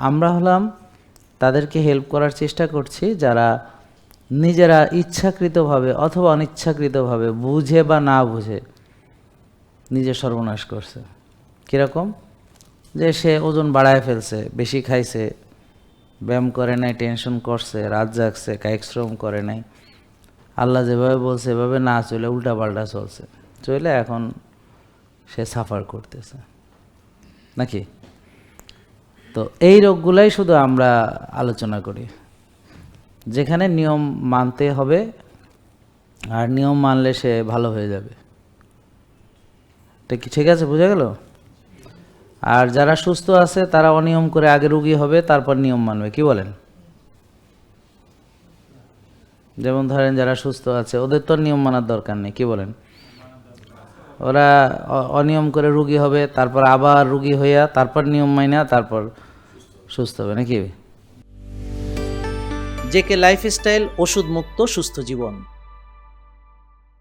আমরা হলাম তাদেরকে হেল্প করার চেষ্টা করছি যারা নিজেরা ইচ্ছাকৃতভাবে অথবা অনিচ্ছাকৃতভাবে বুঝে বা না বুঝে নিজে সর্বনাশ করছে। কীরকম? যে সে ওজন বাড়ায় ফেলছে, বেশি খাইছে, ব্যায়াম করে নাই, টেনশন করছে, রাত জাগছে, কায়িক শ্রম করে নাই, আল্লাহ যেভাবে বলছে এভাবে না চলে উল্টাপাল্টা চলছে, চলে এখন সে সাফার করতেছে নাকি? তো এই রোগগুলাই শুধু আমরা আলোচনা করি, যেখানে নিয়ম মানতে হবে আর নিয়ম মানলে সে ভালো হয়ে যাবে। ঠিক আছে, বোঝা গেল? আর যারা সুস্থ আছে তারা অনিয়ম করে আগে রোগী হবে, তারপর নিয়ম মানবে। কি বলেন? যেমন ধরেন যারা সুস্থ আছে ওদের তো নিয়ম মানার দরকার নেই। কি বলেন? ওরা অনিয়ম করে রোগী হবে, তারপর আবার রোগী হইয়া তারপর নিয়ম মাইনা তারপর সুস্থ হবে নাকি? জেকে লাইফস্টাইল, ওষুধ মুক্ত সুস্থ জীবন।